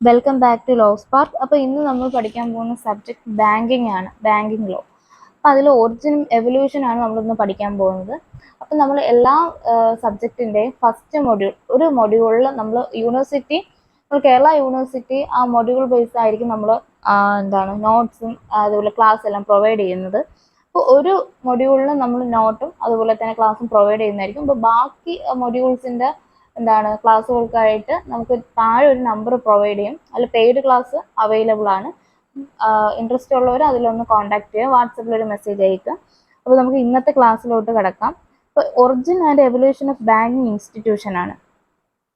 Welcome back to law spark. അപ്പോൾ ഇന്ന് നമ്മൾ പഠിക്കാൻ പോകുന്ന സബ്ജക്ട് ബാങ്കിങ് ആണ്, ബാങ്കിങ് ലോ. അപ്പോൾ അതിൽ ഒറിജിനും എവല്യൂഷൻ ആണ് നമ്മളിന്ന് പഠിക്കാൻ പോകുന്നത്. അപ്പോൾ നമ്മൾ എല്ലാ സബ്ജക്റ്റിൻ്റെയും ഫസ്റ്റ് മൊഡ്യൂൾ, ഒരു മൊഡ്യൂളിൽ നമ്മൾ കേരള യൂണിവേഴ്സിറ്റി ആ മൊഡ്യൂൾ ബേസ് ആയിരിക്കും നമ്മൾ നോട്ട്സും അതുപോലെ ക്ലാസ് എല്ലാം പ്രൊവൈഡ് ചെയ്യുന്നത്. അപ്പോൾ ഒരു മൊഡ്യൂളിൽ നമ്മൾ നോട്ടും അതുപോലെ തന്നെ ക്ലാസ്സും പ്രൊവൈഡ് ചെയ്യുന്നതായിരിക്കും. അപ്പോൾ ബാക്കി മൊഡ്യൂൾസിൻ്റെ ക്ലാസ്സുകൾക്കായിട്ട് നമുക്ക് താഴെ ഒരു നമ്പർ പ്രൊവൈഡ് ചെയ്യും. അതിൽ പെയ്ഡ് ക്ലാസ് അവൈലബിൾ ആണ്. ഇൻട്രസ്റ്റ് ഉള്ളവർ അതിലൊന്ന് കോൺടാക്ട് ചെയ്യുക, വാട്സപ്പിൽ ഒരു മെസ്സേജ് അയക്കുക. അപ്പോൾ നമുക്ക് ഇന്നത്തെ ക്ലാസ്സിലോട്ട് കിടക്കാം. ഇപ്പോൾ origin and evolution of banking institution ആണ്.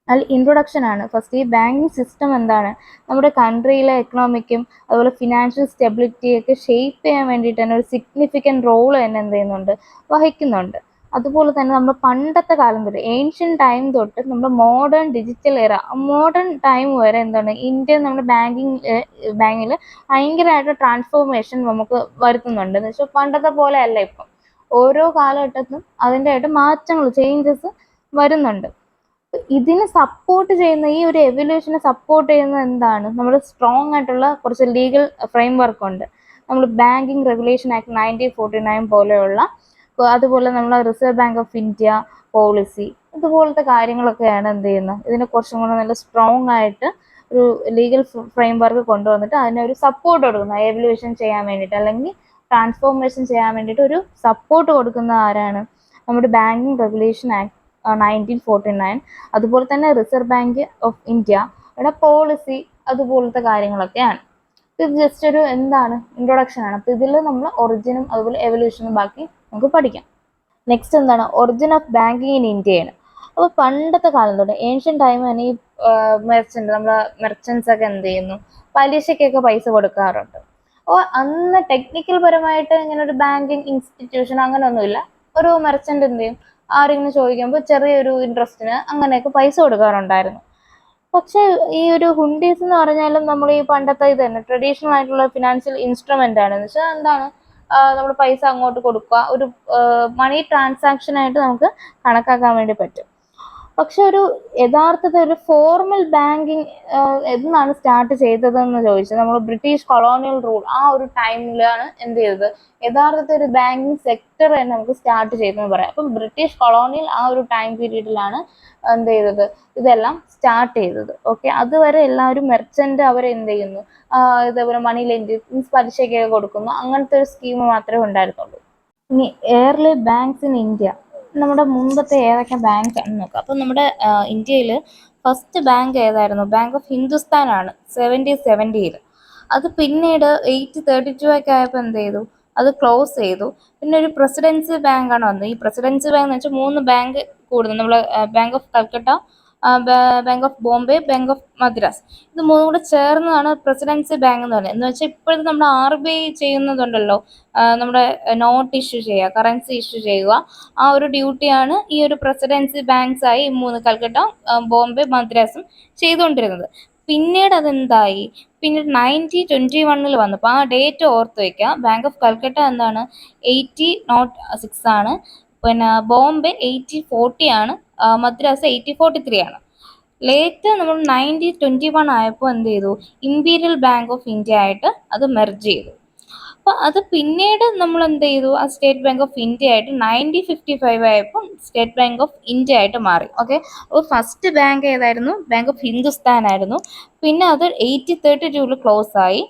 അതിൽ ഇൻട്രൊഡക്ഷൻ ആണ്. ഫസ്റ്റ് ഈ ബാങ്കിങ് സിസ്റ്റം എന്താണ്, നമ്മുടെ കൺട്രിയിലെ എക്കണോമിക്കും അതുപോലെ ഫിനാൻഷ്യൽ സ്റ്റെബിലിറ്റിയൊക്കെ ഷെയ്പ്പ് ചെയ്യാൻ വേണ്ടിയിട്ട് തന്നെ ഒരു സിഗ്നിഫിക്കൻറ്റ് റോൾ തന്നെ എന്ത് ചെയ്യുന്നുണ്ട്, വഹിക്കുന്നുണ്ട്. അതുപോലെ തന്നെ നമ്മൾ പണ്ടത്തെ കാലം തൊട്ട്, ഏൻഷ്യൻ ടൈം തൊട്ട് നമ്മുടെ മോഡേൺ ഡിജിറ്റൽ എറ, മോഡേൺ ടൈം വരെ എന്താണ് ഇന്ത്യ നമ്മുടെ ബാങ്കിൽ ഭയങ്കരമായിട്ട് ട്രാൻസ്ഫോർമേഷൻ നമുക്ക് വരുത്തുന്നുണ്ട്. എന്ന് വെച്ചാൽ പണ്ടത്തെ പോലെ അല്ല ഇപ്പം. ഓരോ കാലഘട്ടത്തിലും അതിൻ്റെതായിട്ട് മാറ്റങ്ങൾ, ചേഞ്ചസ് വരുന്നുണ്ട്. ഇതിനെ സപ്പോർട്ട് ചെയ്യുന്ന, ഈ ഒരു എവല്യൂഷനെ സപ്പോർട്ട് ചെയ്യുന്നത് എന്താണ്, നമ്മുടെ സ്ട്രോങ് ആയിട്ടുള്ള കുറച്ച് ലീഗൽ ഫ്രെയിം വർക്ക് ഉണ്ട്. നമ്മൾ ബാങ്കിങ് റെഗുലേഷൻ ആക്ട് 1949 പോലെയുള്ള, അതുപോലെ നമ്മളെ reserve bank of India policy, ഇതുപോലത്തെ കാര്യങ്ങളൊക്കെയാണ് എന്ത് ചെയ്യുന്നത്, ഇതിനെ കുറച്ചും കൂടെ നല്ല സ്ട്രോങ് ആയിട്ട് ഒരു ലീഗൽ ഫ്രെയിം വർക്ക് കൊണ്ടുവന്നിട്ട് അതിനെ ഒരു സപ്പോർട്ട് കൊടുക്കുന്ന, എവല്യൂഷൻ ചെയ്യാൻ വേണ്ടിയിട്ട് അല്ലെങ്കിൽ ട്രാൻസ്ഫോർമേഷൻ ചെയ്യാൻ വേണ്ടിയിട്ട് ഒരു സപ്പോർട്ട് കൊടുക്കുന്ന ആരാണ്, നമ്മുടെ ബാങ്കിങ് റെഗുലേഷൻ ആക്ട് 1949. അതുപോലെ തന്നെ റിസർവ് ബാങ്ക് ഓഫ് ഇന്ത്യയുടെ പോളിസി, അതുപോലത്തെ കാര്യങ്ങളൊക്കെയാണ്. ഇത് ജസ്റ്റ് ഒരു ഇൻട്രൊഡക്ഷൻ ആണ്. അപ്പോൾ ഇതിൽ നമ്മൾ ഒറിജിനും അതുപോലെ എവല്യൂഷനും ബാക്കി നമുക്ക് പഠിക്കാം. Next origin of banking in ഇന്ത്യയാണ്. അപ്പോൾ പണ്ടത്തെ കാലം തൊട്ട്, ഏൻഷ്യൻ ടൈം തന്നെ ഈ മെർച്ചൻസ് ഒക്കെ എന്ത് ചെയ്യുന്നു, പലിശയ്ക്കൊക്കെ പൈസ കൊടുക്കാറുണ്ട്. അപ്പോൾ അന്ന് ടെക്നിക്കൽ പരമായിട്ട് ഇങ്ങനെ ഒരു ബാങ്കിങ് ഇൻസ്റ്റിറ്റ്യൂഷൻ അങ്ങനെയൊന്നുമില്ല. ഒരു മെർച്ചൻ്റ് എന്ത് ചെയ്യും, ആരെങ്കിലും ചോദിക്കുമ്പോൾ ചെറിയൊരു ഇൻട്രസ്റ്റിന് അങ്ങനെയൊക്കെ പൈസ കൊടുക്കാറുണ്ടായിരുന്നു. പക്ഷെ ഈ ഒരു ഹുണ്ടീസ് എന്ന് പറഞ്ഞാലും നമ്മൾ ഈ പണ്ടത്തെ ഇത് തന്നെ ട്രഡീഷണൽ ആയിട്ടുള്ള ഫിനാൻഷ്യൽ ഇൻസ്ട്രുമെന്റ് ആണ്. എന്ന് വെച്ചാൽ നമ്മൾ പൈസ അങ്ങോട്ട് കൊടുക്കുക, ഒരു മണി ട്രാൻസാക്ഷൻ ആയിട്ട് നമുക്ക് കണക്കാക്കാൻ വേണ്ടി പറ്റും. പക്ഷെ ഒരു യഥാർത്ഥത്തിൽ ഒരു ഫോർമൽ ബാങ്കിങ് എന്നാണ് സ്റ്റാർട്ട് ചെയ്തതെന്ന് ചോദിച്ചാൽ, നമ്മൾ ബ്രിട്ടീഷ് കൊളോണിയൽ റൂൾ ആ ഒരു ടൈമിലാണ് എന്ത് ചെയ്തത്, യഥാർത്ഥത്തിൽ ഒരു ബാങ്കിങ് സെക്ടർ തന്നെ നമുക്ക് സ്റ്റാർട്ട് ചെയ്തെന്ന് പറയാം. അപ്പം ബ്രിട്ടീഷ് കൊളോണിയൽ ആ ഒരു ടൈം പീരീഡിലാണ് എന്ത് ചെയ്തത്, ഇതെല്ലാം സ്റ്റാർട്ട് ചെയ്തത്. ഓക്കെ, അതുവരെ എല്ലാവരും മെർച്ചന്റ് അവരെന്ത് ചെയ്യുന്നു, ഇതേപോലെ മണി ലെൻഡ്, മീൻസ് പലിശയ്ക്കൊക്കെ കൊടുക്കുന്നു, അങ്ങനത്തെ ഒരു സ്കീം മാത്രമേ ഉണ്ടായിരുന്നുള്ളൂ. ഇനി ഏർലി ബാങ്ക്സ് ഇൻ ഇന്ത്യ, നമ്മുടെ മുമ്പത്തെ ഏതൊക്കെ ബാങ്ക് ആണെന്ന് നോക്കാം. അപ്പം നമ്മുടെ ഇന്ത്യയിൽ ഫസ്റ്റ് ബാങ്ക് ഏതായിരുന്നു, ബാങ്ക് ഓഫ് ഹിന്ദുസ്ഥാൻ ആണ് 1770. അത് പിന്നീട് 1832 ഒക്കെ ആയപ്പോൾ എന്ത് ചെയ്തു, അത് ക്ലോസ് ചെയ്തു. പിന്നെ ഒരു പ്രസിഡൻസി ബാങ്ക് ആണ് വന്നത്. ഈ പ്രസിഡൻസി ബാങ്ക് എന്ന് വെച്ചാൽ 3 ബാങ്ക് കൂടുന്നു. നമ്മൾ bank of Calcutta, bank of Bombay, bank of Madras, ഇത് മൂന്നും കൂടെ ചേർന്നതാണ് പ്രസിഡൻസി ബാങ്ക് എന്ന് പറയുന്നത്. എന്ന് വെച്ചാൽ ഇപ്പോഴത്തെ നമ്മുടെ RBI ചെയ്യുന്നതുണ്ടല്ലോ, നമ്മുടെ നോട്ട് ഇഷ്യൂ ചെയ്യുക, കറൻസി ഇഷ്യൂ ചെയ്യുക, ആ ഒരു ഡ്യൂട്ടിയാണ് ഈ ഒരു പ്രസിഡൻസി ബാങ്ക്സ് ആയി 3 കൽക്കട്ട, ബോംബെ, മദ്രാസും ചെയ്തുകൊണ്ടിരുന്നത്. പിന്നീട് അതെന്തായി, പിന്നീട് 1921 വന്നപ്പോൾ, ആ ഡേറ്റ് ഓർത്ത് വയ്ക്കുക, ബാങ്ക് ഓഫ് കൽക്കട്ട 1806 ആണ്, പിന്നെ ബോംബെ 1840 ആണ്, മദ്രാസ് 1843 ആണ്. ലേറ്റർ നമ്മൾ 1921 ആയപ്പോൾ എന്ത് ചെയ്തു, ഇമ്പീരിയൽ ബാങ്ക് ഓഫ് ഇന്ത്യ ആയിട്ട് അത് മെർജ് ചെയ്തു. അപ്പോൾ അത് പിന്നീട് നമ്മൾ എന്ത് ചെയ്തു, ആ സ്റ്റേറ്റ് ബാങ്ക് ഓഫ് ഇന്ത്യ ആയിട്ട് 1955 ആയപ്പോൾ സ്റ്റേറ്റ് ബാങ്ക് ഓഫ് ഇന്ത്യ ആയിട്ട് മാറി. ഓക്കെ, അപ്പോൾ ഫസ്റ്റ് ബാങ്ക് ഏതായിരുന്നു, ബാങ്ക് ഓഫ് ഹിന്ദുസ്ഥാൻ ആയിരുന്നു. പിന്നെ അത് 1832 ക്ലോസ് ആയി.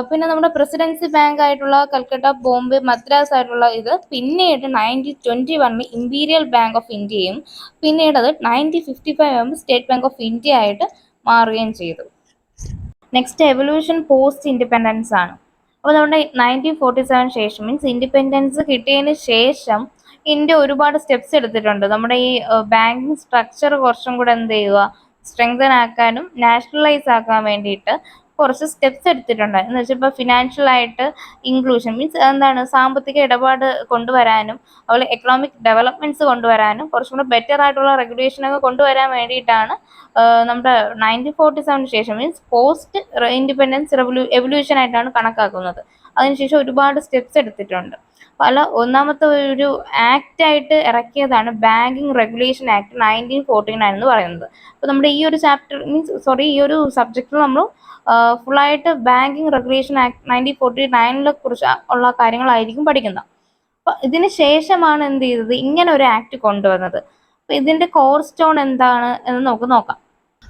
പിന്നെ നമ്മുടെ പ്രസിഡൻസി ബാങ്ക് ആയിട്ടുള്ള കൽക്കട്ട, ബോംബെ, മദ്രാസ് ആയിട്ടുള്ള ഇത് പിന്നീട് 1921 ഇമ്പീരിയൽ ബാങ്ക് ഓഫ് ഇന്ത്യയും പിന്നീട് അത് 1955 ആകുമ്പോൾ സ്റ്റേറ്റ് ബാങ്ക് ഓഫ് ഇന്ത്യ ആയിട്ട് മാറുകയും ചെയ്തു. നെക്സ്റ്റ് എവല്യൂഷൻ പോസ്റ്റ് ഇൻഡിപെൻഡൻസ് ആണ്. അപ്പോൾ നമ്മുടെ 1947 ശേഷം, മീൻസ് ഇൻഡിപെൻഡൻസ് കിട്ടിയതിന് ശേഷം ഇന്ത്യ ഒരുപാട് സ്റ്റെപ്സ് എടുത്തിട്ടുണ്ട്. നമ്മുടെ ഈ ബാങ്കിങ് സ്ട്രക്ചർ കുറച്ചും കൂടെ എന്ത് ചെയ്യുക, സ്ട്രെങ്തൻ ആക്കാനും നാഷണലൈസ് ആക്കാൻ വേണ്ടിയിട്ട് കുറച്ച് സ്റ്റെപ്സ് എടുത്തിട്ടുണ്ട്. എന്ന് വെച്ചാൽ ഇപ്പോൾ ഫിനാൻഷ്യൽ ആയിട്ട് ഇൻക്ലൂഷൻ, മീൻസ് സാമ്പത്തിക ഇടപാട് കൊണ്ടുവരാനും അതുപോലെ എക്കണോമിക് ഡെവലപ്മെന്റ്സ് കൊണ്ടുവരാനും കുറച്ചും കൂടെ ബെറ്റർ ആയിട്ടുള്ള റെഗുലേഷനൊക്കെ കൊണ്ടുവരാൻ വേണ്ടിയിട്ടാണ് നമ്മുടെ 1947 ശേഷം, മീൻസ് പോസ്റ്റ് ഇൻഡിപെൻഡൻസ് എവല്യൂഷൻ ആയിട്ടാണ് കണക്കാക്കുന്നത്. അതിനുശേഷം ഒരുപാട് സ്റ്റെപ്സ് എടുത്തിട്ടുണ്ട്. ഒന്നാമത്തെ ഒരു ആക്ട് ആയിട്ട് ഇറക്കിയതാണ് ബാങ്കിങ് റെഗുലേഷൻ ആക്ട് 1949 എന്ന് പറയുന്നത്. അപ്പോൾ നമ്മുടെ ഈ ഒരു ചാപ്റ്റർ ഈ ഒരു സബ്ജക്റ്റിൽ നമ്മൾ ഫുള്ളായിട്ട് ബാങ്കിങ് റെഗുലേഷൻ ആക്ട് 1949 കുറിച്ച് ഉള്ള കാര്യങ്ങളായിരിക്കും പഠിക്കുന്നത്. അപ്പൊ ഇതിന് ശേഷമാണ് എന്ത് ചെയ്തത്, ഇങ്ങനെ ഒരു ആക്ട് കൊണ്ടുവന്നത്. അപ്പൊ ഇതിന്റെ കോർ സ്റ്റോൺ എന്താണ് എന്ന് നമുക്ക് നോക്കാം.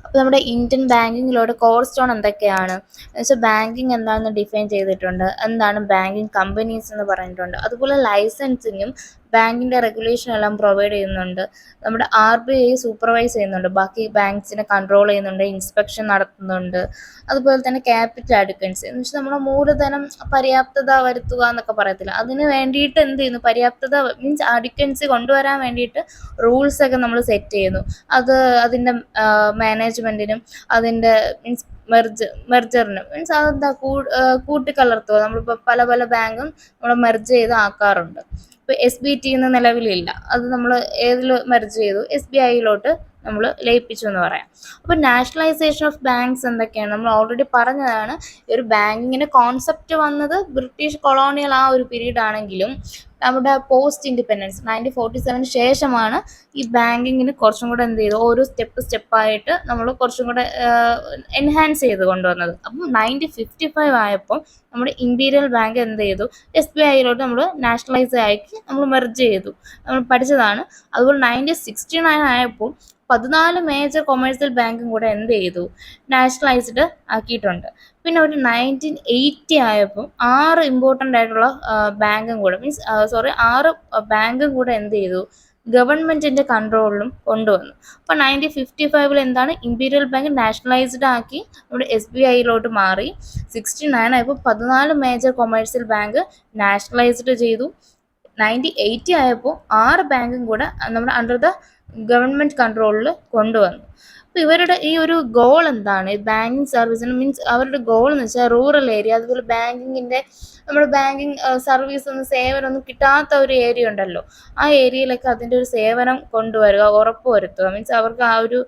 അപ്പോൾ നമ്മുടെ ഇന്ത്യൻ ബാങ്കിങ്ങിലൂടെ കോർ സ്റ്റോൺ എന്തൊക്കെയാണ് എന്ന് വെച്ചാൽ, ബാങ്കിങ് എന്താണെന്ന് ഡിഫൈൻ ചെയ്തിട്ടുണ്ട്, എന്താണ് ബാങ്കിങ് കമ്പനീസ് എന്ന് പറഞ്ഞിട്ടുണ്ട്. അതുപോലെ ലൈസൻസിങ്ങും ബാങ്കിൻ്റെ റെഗുലേഷൻ എല്ലാം പ്രൊവൈഡ് ചെയ്യുന്നുണ്ട്. നമ്മുടെ RBI സൂപ്പർവൈസ് ചെയ്യുന്നുണ്ട്, ബാക്കി ബാങ്ക്സിനെ കൺട്രോൾ ചെയ്യുന്നുണ്ട്, ഇൻസ്പെക്ഷൻ നടത്തുന്നുണ്ട്. അതുപോലെ തന്നെ ക്യാപിറ്റൽ അഡ്വക്കൻസി എന്ന് വെച്ചാൽ നമ്മുടെ മൂലധനം പര്യാപ്തത വരുത്തുക എന്നൊക്കെ പറയത്തില്ല, അതിന് വേണ്ടിയിട്ട് എന്ത് ചെയ്യുന്നു, പര്യാപ്തത മീൻസ് അഡ്വക്കൻസി കൊണ്ടുവരാൻ വേണ്ടിയിട്ട് റൂൾസ് ഒക്കെ നമ്മൾ സെറ്റ് ചെയ്യുന്നു. അതിൻ്റെ മാനേജ്മെൻറ്റിനും അതിൻ്റെ മീൻസ് മെർജറിനും മീൻസ് അതെന്താ കൂട്ടിക്കലർത്തുക. നമ്മളിപ്പോൾ പല പല ബാങ്കും നമ്മൾ മെർജ് ചെയ്ത് ആക്കാറുണ്ട്. ഇപ്പോൾ SBT ഇന്ന് നിലവിലില്ല, അത് നമ്മൾ ഏതിൽ മെർജ് ചെയ്തു, SBIയിലോട്ട് നമ്മൾ ലയിപ്പിച്ചു എന്ന് പറയാം. അപ്പോൾ നാഷണലൈസേഷൻ ഓഫ് ബാങ്ക്സ് എന്തൊക്കെയാണ് നമ്മൾ ഓൾറെഡി പറഞ്ഞതാണ്. ഒരു ബാങ്കിങ്ങിൻ്റെ കോൺസെപ്റ്റ് വന്നത് ബ്രിട്ടീഷ് കൊളോണിയൽ ആ ഒരു പീരീഡ് ആണെങ്കിലും നമ്മുടെ പോസ്റ്റ് ഇൻഡിപെൻഡൻസ് 1947 ശേഷമാണ് ഈ ബാങ്കിങ്ങിന് കുറച്ചും കൂടെ എന്ത് ചെയ്തു, ഓരോ സ്റ്റെപ്പായിട്ട് നമ്മൾ കുറച്ചും കൂടെ എൻഹാൻസ് ചെയ്ത് കൊണ്ടുവന്നത്. അപ്പം 1955 ആയപ്പോൾ നമ്മുടെ ഇമ്പീരിയൽ ബാങ്ക് എന്ത് ചെയ്തു, SBIയിലോട്ട് നമ്മൾ നാഷണലൈസ് ആക്കി നമ്മൾ മെർജ് ചെയ്തു, നമ്മൾ പഠിച്ചതാണ്. അതുപോലെ 1969 ആയപ്പോൾ 14 മേജർ കൊമേഴ്സ്യൽ ബാങ്കും കൂടെ എന്ത് ചെയ്തു, നാഷണലൈസ്ഡ് ആക്കിയിട്ടുണ്ട്. പിന്നെ ഒരു 1980 ആയപ്പോൾ 6 ഇമ്പോർട്ടൻ്റ് ആയിട്ടുള്ള ബാങ്കും കൂടെ 6 ബാങ്കും കൂടെ എന്ത് ചെയ്തു, ഗവൺമെൻറ്റിൻ്റെ കൺട്രോളിലും കൊണ്ടുവന്നു. അപ്പോൾ 1955 എന്താണ്, ഇമ്പീരിയൽ ബാങ്ക് നാഷണലൈസ്ഡ് ആക്കി നമ്മുടെ SBIയിലോട്ട് മാറി. 69 ആയപ്പോൾ 14 മേജർ കൊമേഴ്സ്യൽ ബാങ്ക് നാഷണലൈസ്ഡ് ചെയ്തു. 1980 ആയപ്പോൾ 6 ബാങ്കും കൂടെ നമ്മുടെ അണ്ടർ ദ ഗവൺമെൻറ് കൺട്രോളിൽ കൊണ്ടുവന്നു. അപ്പോൾ ഇവരുടെ ഈ ഒരു ഗോൾ എന്താണ്, ബാങ്കിങ് സർവീസിന് മീൻസ് അവരുടെ ഗോൾ എന്ന് വെച്ചാൽ റൂറൽ ഏരിയ, അതുപോലെ നമ്മുടെ ബാങ്കിങ് സർവീസ് സേവനമൊന്നും കിട്ടാത്ത ഒരു ഏരിയ ഉണ്ടല്ലോ, ആ ഏരിയയിലൊക്കെ അതിൻ്റെ ഒരു സേവനം കൊണ്ടുവരിക, ഉറപ്പുവരുത്തുക. മീൻസ് അവർക്ക് ആ ഒരു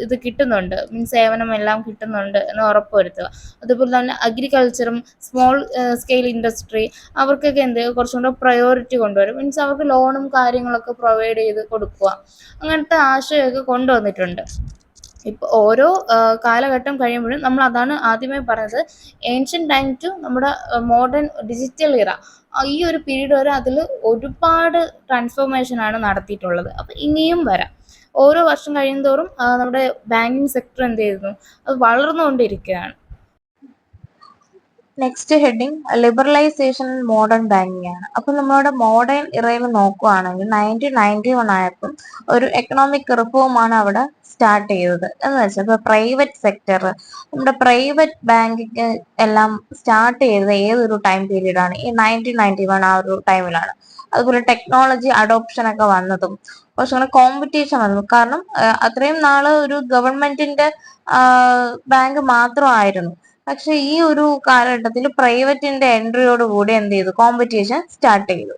ഇത് കിട്ടുന്നുണ്ട്, മീൻസ് സേവനം എല്ലാം കിട്ടുന്നുണ്ട് എന്ന് ഉറപ്പുവരുത്തുക. അതുപോലെ തന്നെ അഗ്രികൾച്ചറും സ്മോൾ സ്കെയിൽ ഇൻഡസ്ട്രി അവർക്കൊക്കെ കുറച്ചും കൂടെ പ്രയോറിറ്റി കൊണ്ടുവരും. മീൻസ് അവർക്ക് ലോണും കാര്യങ്ങളൊക്കെ പ്രൊവൈഡ് ചെയ്ത് കൊടുക്കുക, അങ്ങനത്തെ ആശയമൊക്കെ കൊണ്ടുവന്നിട്ടുണ്ട്. ഇപ്പോൾ ഓരോ കാലഘട്ടം കഴിയുമ്പോഴും നമ്മൾ അതാണ് ആദ്യമേ പറഞ്ഞത്, ഏൻഷ്യൻ ടൈം ടു നമ്മുടെ മോഡേൺ ഡിജിറ്റൽ ഇറ, ഈ ഒരു പീരീഡ് വരെ അതിൽ ഒരുപാട് ട്രാൻസ്ഫോർമേഷനാണ് നടത്തിയിട്ടുള്ളത്. അപ്പം ഇനിയും വരാം. ഓരോ വർഷം കഴിയുന്തോറും നമ്മുടെ ബാങ്കിങ് സെക്ടർ എന്ത് ചെയ്യുന്നു, അത് വളർന്നുകൊണ്ടിരിക്കുകയാണ്. Next heading liberalisation modern banking ആണ്. അപ്പൊ നമ്മുടെ മോഡേൺ ഇറയിൽ നോക്കുകയാണെങ്കിൽ 1991 ആയപ്പോൾ ഒരു എക്കണോമിക് റിഫോമാണ് അവിടെ സ്റ്റാർട്ട് ചെയ്തത്. എന്ന് വെച്ചാൽ ഇപ്പൊ പ്രൈവറ്റ് സെക്ടർ, നമ്മുടെ പ്രൈവറ്റ് ബാങ്കിങ് എല്ലാം സ്റ്റാർട്ട് ചെയ്തത് ഏതൊരു ടൈം പീരീഡ് ആണ്, ഈ 1991 ആ ഒരു ടൈമിലാണ്. അതുപോലെ ടെക്നോളജി അഡോപ്ഷൻ ഒക്കെ വന്നതും കുറച്ചുകൂടെ കോമ്പറ്റീഷൻ വന്നു. കാരണം അത്രയും നാള് ഒരു ഗവൺമെന്റിന്റെ ബാങ്ക് മാത്രമായിരുന്നു. പക്ഷെ ഈ ഒരു കാലഘട്ടത്തിൽ പ്രൈവറ്റിന്റെ എൻട്രിയോട് കൂടി എന്ത് ചെയ്തു, കോമ്പറ്റീഷൻ സ്റ്റാർട്ട് ചെയ്തു.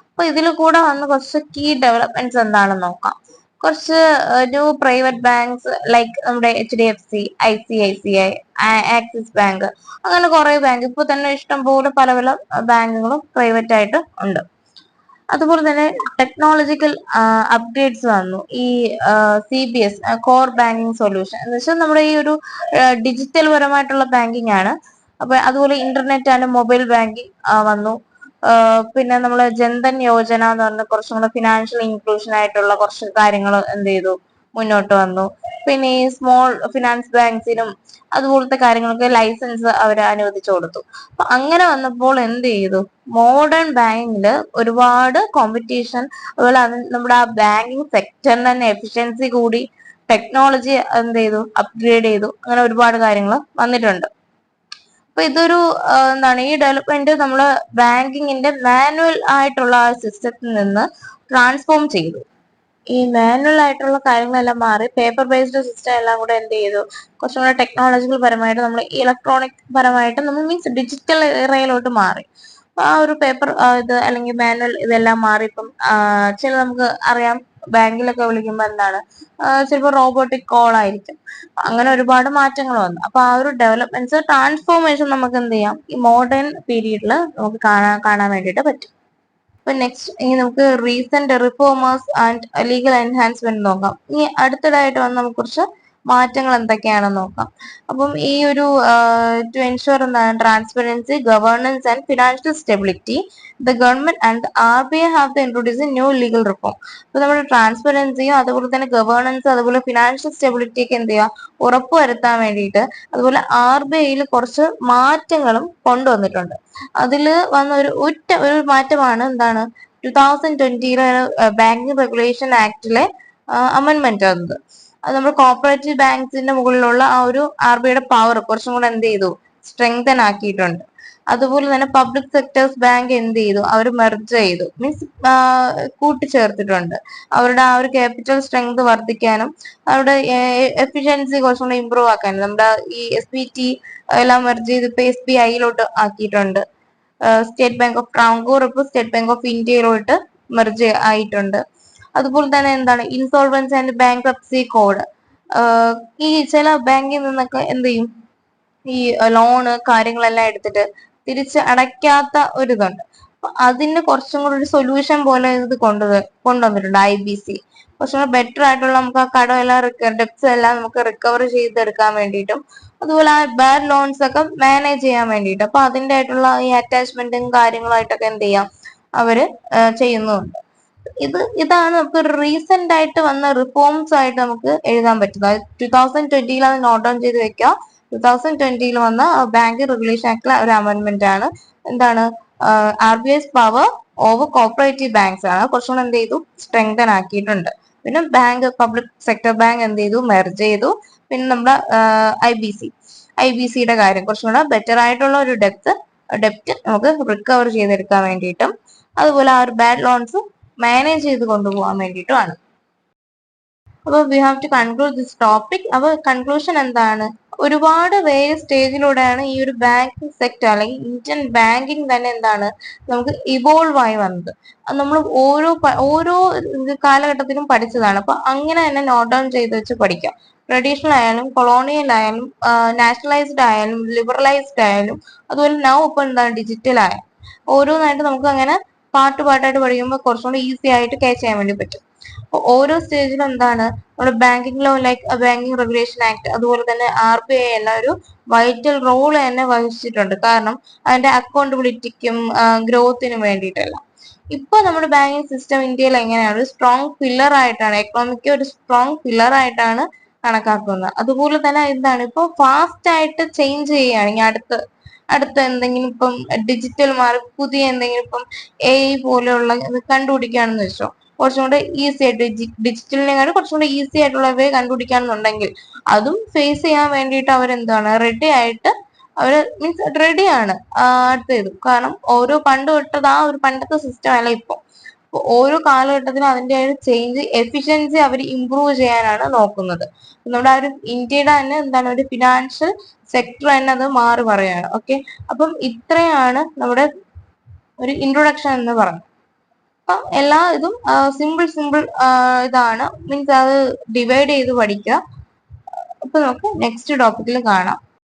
അപ്പൊ ഇതിൽ കൂടെ വന്ന് കുറച്ച് കീ ഡെവലപ്മെന്റ്സ് എന്താണെന്ന് നോക്കാം. കുറച്ച് ന്യൂ പ്രൈവറ്റ് ബാങ്ക്സ് ലൈക്ക് നമ്മുടെ HDFC, ICICI, ആക്സിസ് ബാങ്ക്, അങ്ങനെ കുറെ ബാങ്ക് ഇപ്പൊ തന്നെ ഇഷ്ടംപോലെ പല പല ബാങ്കുകളും പ്രൈവറ്റ് ആയിട്ട് ഉണ്ട്. അതുപോലെ തന്നെ ടെക്നോളജിക്കൽ അപ്ഗ്രേഡ്സ് വന്നു. ഈ CBS കോർ ബാങ്കിങ് സൊല്യൂഷൻ എന്ന് വെച്ചാൽ നമ്മുടെ ഈ ഒരു ഡിജിറ്റൽ പരമായിട്ടുള്ള ബാങ്കിങ് ആണ്. അപ്പൊ അതുപോലെ ഇന്റർനെറ്റ് ആൻഡ് മൊബൈൽ ബാങ്കിങ് വന്നു. പിന്നെ നമ്മൾ ജൻധൻ യോജന എന്ന് പറഞ്ഞ കുറച്ചും കൂടെ ഫിനാൻഷ്യൽ ഇൻക്ലൂഷൻ ആയിട്ടുള്ള കുറച്ച് കാര്യങ്ങൾ എന്ത് ചെയ്തു, മുന്നോട്ട് വന്നു. പിന്നെ ഈ സ്മോൾ ഫിനാൻസ് ബാങ്ക്സിനും അതുപോലത്തെ കാര്യങ്ങൾക്ക് ലൈസൻസ് അവർ അനുവദിച്ചു കൊടുത്തു. അപ്പൊ അങ്ങനെ വന്നപ്പോൾ എന്ത് ചെയ്തു, മോഡേൺ ബാങ്കിങ്ങില് ഒരുപാട് കോമ്പറ്റീഷൻ, അതുപോലെ നമ്മുടെ ആ ബാങ്കിങ് സെക്ടറിന് തന്നെ എഫിഷ്യൻസി കൂടി, ടെക്നോളജി എന്ത് ചെയ്തു, അപ്ഗ്രേഡ് ചെയ്തു, അങ്ങനെ ഒരുപാട് കാര്യങ്ങൾ വന്നിട്ടുണ്ട്. അപ്പൊ ഇതൊരു എന്താണ്, ഈ ഡെവലപ്മെന്റ് നമ്മള് ബാങ്കിങ്ങിന്റെ മാനുവൽ ആയിട്ടുള്ള ആ സിസ്റ്റത്തിൽ നിന്ന് ട്രാൻസ്ഫോം ചെയ്തു. ഈ മാനുവൽ ആയിട്ടുള്ള കാര്യങ്ങളെല്ലാം മാറി പേപ്പർ ബേസ്ഡ് സിസ്റ്റം എല്ലാം കൂടെ എന്ത് ചെയ്തു, കുറച്ചും കൂടെ ടെക്നോളജിക്കൽ പരമായിട്ട് നമ്മൾ ഇലക്ട്രോണിക് പരമായിട്ട് നമ്മൾ മീൻസ് ഡിജിറ്റൽ ഇറയിലോട്ട് മാറി. ആ ഒരു പേപ്പർ ഇത് അല്ലെങ്കിൽ മാനുവൽ ഇതെല്ലാം മാറി. ഇപ്പം ചില നമുക്ക് അറിയാം ബാങ്കിലൊക്കെ വിളിക്കുമ്പോൾ എന്താണ് ചിലപ്പോൾ റോബോട്ടിക് കോൾ ആയിരിക്കും. അങ്ങനെ ഒരുപാട് മാറ്റങ്ങൾ വന്നു. അപ്പൊ ആ ഒരു ഡെവലപ്മെന്റ്സ് ട്രാൻസ്ഫോർമേഷൻ നമുക്ക് എന്ത് ചെയ്യാം, ഈ മോഡേൺ പീരീഡിൽ നമുക്ക് കാണാൻ വേണ്ടിയിട്ട് പറ്റും. അപ്പൊ നെക്സ്റ്റ് ഇനി നമുക്ക് recent reformers and legal enhancement നോക്കാം. ഇനി അടുത്തതായിട്ട് വന്ന് നമുക്ക് കുറച്ച് മാറ്റങ്ങൾ എന്തൊക്കെയാണെന്ന് നോക്കാം. അപ്പം ഈ ഒരു ടു എൻഷുർ എന്താണ് transparency, governance and financial stability, the government and RBI have to introduce new legal reform. അപ്പൊ നമ്മുടെ ട്രാൻസ്പെറൻസിയും അതുപോലെ തന്നെ ഗവേണൻസ് അതുപോലെ ഫിനാൻഷ്യൽ സ്റ്റെബിലിറ്റി ഒക്കെ എന്ത് ചെയ്യുക, ഉറപ്പുവരുത്താൻ വേണ്ടിയിട്ട് അതുപോലെ RBIയിൽ കുറച്ച് മാറ്റങ്ങളും കൊണ്ടുവന്നിട്ടുണ്ട്. അതിൽ വന്ന ഒരു മാറ്റമാണ് എന്താണ് 2020 ബാങ്കിങ് റെഗുലേഷൻ ആക്ടിലെ അമെന്റ്മെന്റ് വന്നത്. അത് നമ്മൾ കോപ്പറേറ്റീവ് ബാങ്ക്സിന്റെ മുകളിലുള്ള ആ ഒരു RBIയുടെ പവർ കുറച്ചും കൂടെ എന്ത് ചെയ്തു, സ്ട്രെങ്തൻ ആക്കിയിട്ടുണ്ട്. അതുപോലെ തന്നെ പബ്ലിക് സെക്ടേഴ്സ് ബാങ്ക് എന്ത് ചെയ്തു, അവർ മെർജ് ചെയ്തു, മീൻസ് കൂട്ടിച്ചേർത്തിട്ടുണ്ട്. അവരുടെ ആ ഒരു ക്യാപിറ്റൽ സ്ട്രെങ്ത് വർദ്ധിക്കാനും അവരുടെ എഫിഷ്യൻസി കുറച്ചും കൂടെ ഇമ്പ്രൂവ് ആക്കാനും നമ്മുടെ ഈ SBT എല്ലാം മെർജ് ചെയ്ത് ഇപ്പൊ SBIയിലോട്ട് ആക്കിയിട്ടുണ്ട്. സ്റ്റേറ്റ് ബാങ്ക് ഓഫ് ട്രാവൻകൂർ ഇപ്പോൾ സ്റ്റേറ്റ് ബാങ്ക് ഓഫ് ഇന്ത്യയിലോട്ട് മെർജ് ആയിട്ടുണ്ട്. അതുപോലെ തന്നെ എന്താണ് ഇൻസോൾവൻസി ആൻഡ് ബാങ്ക്രപ്സി കോഡ്. ഈ ചില ബാങ്കിൽ നിന്നൊക്കെ എന്ത് ചെയ്യും, ഈ ലോണ് കാര്യങ്ങളെല്ലാം എടുത്തിട്ട് തിരിച്ച് അടയ്ക്കാത്ത ഒരിതുണ്ട്. അപ്പൊ അതിന് കുറച്ചും കൂടെ ഒരു സൊല്യൂഷൻ പോലെ ഇത് കൊണ്ടുവന്നിട്ടുണ്ട് IBC. കുറച്ചും കൂടെ ബെറ്റർ ആയിട്ടുള്ള നമുക്ക് ആ കടമെല്ലാം ഡെപ്റ്റ്സ് എല്ലാം നമുക്ക് റിക്കവർ ചെയ്തെടുക്കാൻ വേണ്ടിയിട്ടും അതുപോലെ ആ ബാഡ് ലോൺസ് ഒക്കെ മാനേജ് ചെയ്യാൻ വേണ്ടിയിട്ട് അപ്പൊ അതിൻ്റെ ആയിട്ടുള്ള ഈ അറ്റാച്ച്മെന്റും കാര്യങ്ങളായിട്ടൊക്കെ എന്ത് ചെയ്യാം അവര് ചെയ്യുന്നുണ്ട്. ഇതാണ് നമുക്ക് റീസെന്റ് ആയിട്ട് വന്ന റിഫോംസ് ആയിട്ട് നമുക്ക് എഴുതാൻ പറ്റുന്നത്. 2020 അത് നോട്ട് ഡൗൺ ചെയ്ത് വെക്കാം. 2020 വന്ന ബാങ്കിങ് റെഗുലേഷൻ ആക്ടിലെ ഒരു അമെന്റ്മെന്റ് ആണ് എന്താണ് RBI's power over cooperative banks ആണ് കുറച്ചുകൂടെ എന്ത് ചെയ്തു, സ്ട്രെങ്തൻ ആക്കിയിട്ടുണ്ട്. പിന്നെ ബാങ്ക് പബ്ലിക് സെക്ടർ ബാങ്ക് എന്ത് ചെയ്തു, മെർജ് ചെയ്തു. പിന്നെ നമ്മുടെ IBCയുടെ കാര്യം കുറച്ചും കൂടെ ബെറ്റർ ആയിട്ടുള്ള ഒരു ഡെപ്റ്റ് നമുക്ക് റിക്കവർ ചെയ്തെടുക്കാൻ വേണ്ടിയിട്ടും അതുപോലെ ആ ഒരു ബാഡ് ലോൺസ് മാനേജ് ചെയ്ത് കൊണ്ടുപോകാൻ വേണ്ടിയിട്ടുമാണ്. അപ്പൊ we have to conclude this topic. അപ്പൊ കൺക്ലൂഷൻ എന്താണ്, ഒരുപാട് വേറെ സ്റ്റേജിലൂടെയാണ് ഈ ഒരു ബാങ്കിങ് സെക്ടർ അല്ലെങ്കിൽ ഇന്ത്യൻ ബാങ്കിങ് തന്നെ എന്താണ് നമുക്ക് ഇവോൾവ് ആയി വന്നത്. അത് നമ്മൾ ഓരോ കാലഘട്ടത്തിലും പഠിച്ചതാണ്. അപ്പൊ അങ്ങനെ തന്നെ നോട്ട് ഡൗൺ ചെയ്ത് വെച്ച് പഠിക്കാം. ട്രഡീഷണൽ ആയാലും കൊളോണിയൽ ആയാലും നാഷണലൈസ്ഡ് ആയാലും ലിബറലൈസ്ഡ് ആയാലും അതുപോലെ നൗ ഇപ്പൊ എന്താണ് ഡിജിറ്റൽ ആയാലും ഓരോന്നായിട്ട് നമുക്ക് അങ്ങനെ പാട്ടായിട്ട് പഠിക്കുമ്പോൾ കുറച്ചുകൂടി ഈസി ആയിട്ട് ക്യാച്ച് ചെയ്യാൻ വേണ്ടി പറ്റും. അപ്പൊ ഓരോ സ്റ്റേജിലും എന്താണ് നമ്മുടെ banking law like banking regulation act അതുപോലെ തന്നെ RBI എല്ലാം ഒരു വൈറ്റൽ റോൾ തന്നെ വഹിച്ചിട്ടുണ്ട്. കാരണം അതിന്റെ അക്കൗണ്ടബിലിറ്റിക്കും ഗ്രോത്തിനും വേണ്ടിയിട്ടല്ല. ഇപ്പൊ നമ്മുടെ ബാങ്കിങ് സിസ്റ്റം ഇന്ത്യയിൽ എങ്ങനെയാണ് ഒരു സ്ട്രോങ് പില്ലർ ആയിട്ടാണ്, എക്കണോമിക്ക് ഒരു സ്ട്രോങ് പില്ലർ ആയിട്ടാണ് കണക്കാക്കുന്നത്. അതുപോലെ തന്നെ എന്താണ് ഇപ്പൊ ഫാസ്റ്റ് ആയിട്ട് ചേഞ്ച് ചെയ്യുകയാണെങ്കിൽ അടുത്ത എന്തെങ്കിലും ഇപ്പം ഡിജിറ്റൽ മാറി പുതിയ എന്തെങ്കിലും ഇപ്പം AI പോലെയുള്ള കണ്ടുപിടിക്കുകയാണെന്ന് വെച്ചോ, കുറച്ചും കൂടെ ഈസി ആയിട്ട് ഡിജിറ്റലിനെക്കാളും കുറച്ചും കൂടെ ഈസി ആയിട്ടുള്ളവയെ കണ്ടുപിടിക്കുകയാണെന്നുണ്ടെങ്കിൽ അതും ഫേസ് ചെയ്യാൻ വേണ്ടിയിട്ട് അവരെന്താണ് റെഡി ആയിട്ട് അവര് മീൻസ് റെഡിയാണ് അടുത്തത്. കാരണം ഓരോ പണ്ട് തൊട്ടത് ആ ഒരു പണ്ടത്തെ സിസ്റ്റം അല്ല ഇപ്പൊ. ഓരോ കാലഘട്ടത്തിലും അതിന്റെ ഒരു ചേഞ്ച് എഫിഷ്യൻസി അവർ ഇംപ്രൂവ് ചെയ്യാനാണ് നോക്കുന്നത്. നമ്മുടെ ആ ഒരു ഇന്ത്യയുടെ തന്നെ എന്താണ് ഒരു ഫിനാൻഷ്യൽ സെക്ടർ തന്നെ അത് മാറി പറയാണ്. ഓക്കെ, അപ്പം ഇത്രയാണ് നമ്മുടെ ഒരു ഇൻട്രൊഡക്ഷൻ എന്ന് പറഞ്ഞത്. അപ്പം എല്ലാ ഇതും സിമ്പിൾ ഇതാണ്, മീൻസ് അത് ഡിവൈഡ് ചെയ്ത് പഠിക്കുക. അപ്പൊ നമുക്ക് നെക്സ്റ്റ് ടോപ്പിക്കിൽ കാണാം.